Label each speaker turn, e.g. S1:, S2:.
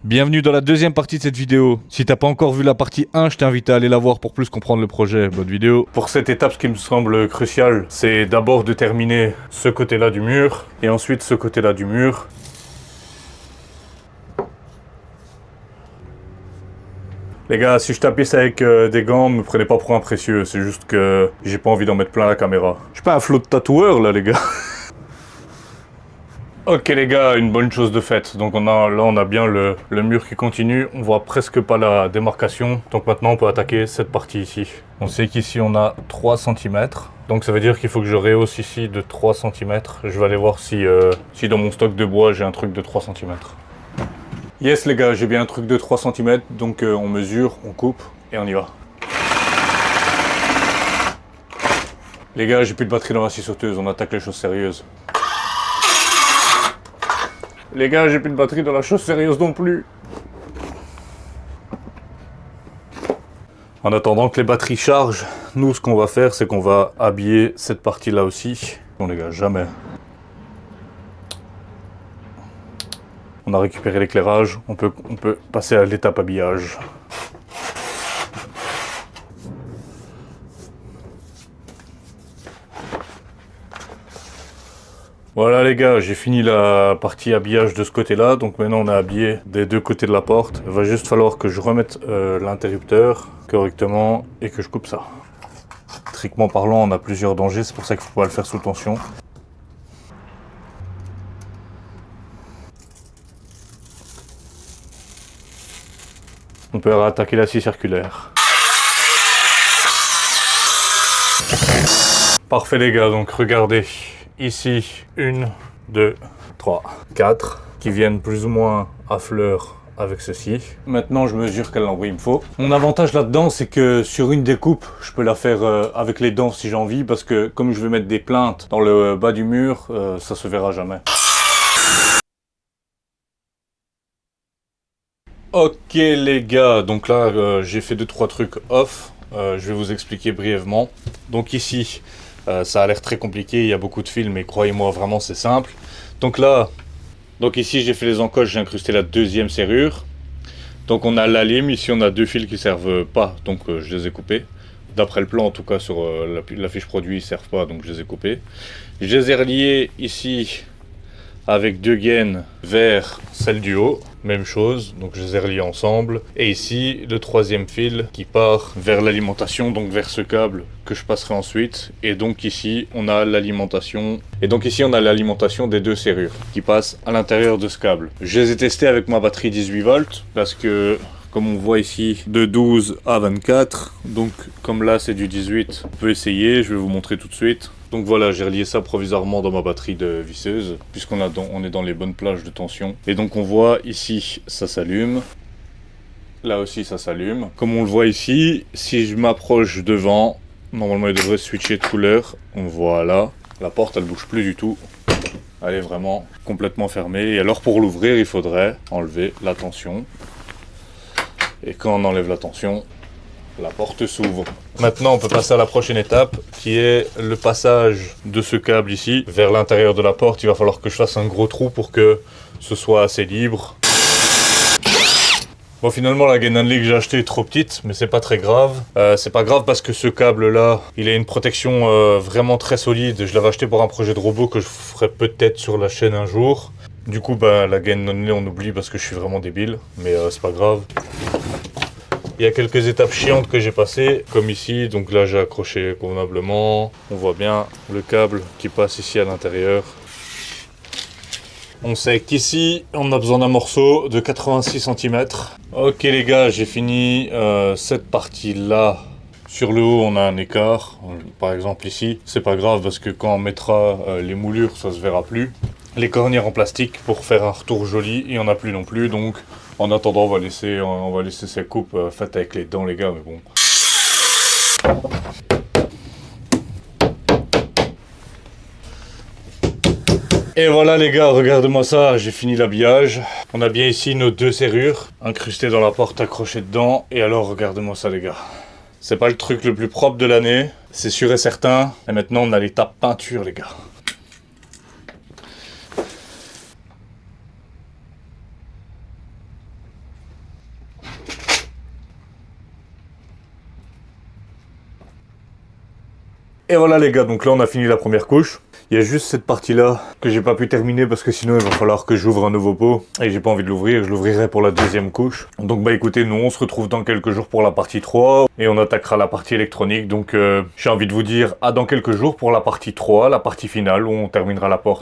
S1: Bienvenue dans la deuxième partie de cette vidéo. Si t'as pas encore vu la partie 1, je t'invite à aller la voir pour plus comprendre le projet. Bonne vidéo. Pour cette étape, ce qui me semble crucial, c'est d'abord de terminer ce côté-là du mur et ensuite ce côté-là du mur. Les gars, si je tape ça avec des gants, me prenez pas pour un précieux, c'est juste que j'ai pas envie d'en mettre plein la caméra. Je suis pas un flot de tatoueur là les gars. Ok les gars, une bonne chose de faite. Donc là on a bien le mur qui continue, on voit presque pas la démarcation. Donc maintenant on peut attaquer cette partie ici. On sait qu'ici on a 3 cm. Donc ça veut dire qu'il faut que je rehausse ici de 3 cm. Je vais aller voir si dans mon stock de bois j'ai un truc de 3 cm. Yes les gars, j'ai bien un truc de 3 cm. Donc on mesure, on coupe et on y va. Les gars, j'ai plus de batterie dans ma scie sauteuse, on attaque les choses sérieuses. Les gars, j'ai plus de batterie dans la chose sérieuse non plus. En attendant que les batteries chargent, nous, ce qu'on va faire, c'est qu'on va habiller cette partie-là aussi. Non, les gars, jamais. On a récupéré l'éclairage, on peut passer à l'étape habillage. Voilà les gars, j'ai fini la partie habillage de ce côté-là, donc maintenant on a habillé des deux côtés de la porte. Il va juste falloir que je remette l'interrupteur correctement et que je coupe ça. Strictement parlant, on a plusieurs dangers, c'est pour ça qu'il ne faut pas le faire sous tension. On peut attaquer la scie circulaire. Parfait les gars, donc regardez. Ici, 1, 2, 3, 4 qui viennent plus ou moins à fleur avec ceci. Maintenant, je mesure quel nombre il me faut. Mon avantage là-dedans, c'est que sur une découpe, je peux la faire avec les dents si j'ai envie, parce que comme je vais mettre des plinthes dans le bas du mur, ça se verra jamais. Ok les gars, donc là, j'ai fait 2-3 trucs off. Je vais vous expliquer brièvement. Donc ici... ça a l'air très compliqué, il y a beaucoup de fils, mais croyez-moi, vraiment c'est simple. Donc ici j'ai fait les encoches, j'ai incrusté la deuxième serrure. Donc on a la lime, ici on a deux fils qui servent pas, donc je les ai coupés. D'après le plan, en tout cas sur la fiche produit, ils servent pas, donc je les ai coupés. Je les ai reliés ici avec deux gaines vers celle du haut. Même chose, donc je les ai reliés ensemble. Et ici, le troisième fil qui part vers l'alimentation, donc vers ce câble que je passerai ensuite. Et donc ici, on a l'alimentation. Et donc ici, on a l'alimentation des deux serrures qui passent à l'intérieur de ce câble. Je les ai testés avec ma batterie 18 volts parce que, comme on voit ici, de 12 à 24. Donc comme là, c'est du 18, on peut essayer. Je vais vous montrer tout de suite. Donc voilà, j'ai relié ça provisoirement dans ma batterie de visseuse, puisqu'on est dans les bonnes plages de tension. Et donc on voit ici, ça s'allume. Là aussi, ça s'allume. Comme on le voit ici, si je m'approche devant, normalement il devrait switcher de couleur. Voilà, la porte elle bouge plus du tout. Elle est vraiment complètement fermée. Et alors pour l'ouvrir, il faudrait enlever la tension. Et quand on enlève la tension, la porte s'ouvre. Maintenant, on peut passer à la prochaine étape, qui est le passage de ce câble ici vers l'intérieur de la porte. Il va falloir que je fasse un gros trou pour que ce soit assez libre. Bon, finalement, la gain handling que j'ai achetée est trop petite, mais c'est pas très grave. C'est pas grave parce que ce câble-là, il a une protection vraiment très solide. Je l'avais acheté pour un projet de robot que je ferai peut-être sur la chaîne un jour. Du coup, la gain handling, on oublie parce que je suis vraiment débile, mais c'est pas grave. Il y a quelques étapes chiantes que j'ai passées, comme ici, donc là j'ai accroché convenablement. On voit bien le câble qui passe ici à l'intérieur. On sait qu'ici, on a besoin d'un morceau de 86 cm. Ok les gars, j'ai fini cette partie-là. Sur le haut, on a un écart, par exemple ici. C'est pas grave parce que quand on mettra les moulures, ça se verra plus. Les cornières en plastique pour faire un retour joli, il n'y en a plus non plus, donc... En attendant, on va laisser ces coupes faites avec les dents, les gars, mais bon. Et voilà, les gars, regardez-moi ça, j'ai fini l'habillage. On a bien ici nos deux serrures incrustées dans la porte, accrochées dedans. Et alors, regardez-moi ça, les gars. C'est pas le truc le plus propre de l'année, c'est sûr et certain. Et maintenant, on a l'étape peinture, les gars. Et voilà les gars, donc là on a fini la première couche. Il y a juste cette partie-là que j'ai pas pu terminer parce que sinon il va falloir que j'ouvre un nouveau pot. Et j'ai pas envie de l'ouvrir, je l'ouvrirai pour la deuxième couche. Donc bah écoutez, nous on se retrouve dans quelques jours pour la partie 3. Et on attaquera la partie électronique. Donc j'ai envie de vous dire à dans quelques jours pour la partie 3, la partie finale où on terminera la porte.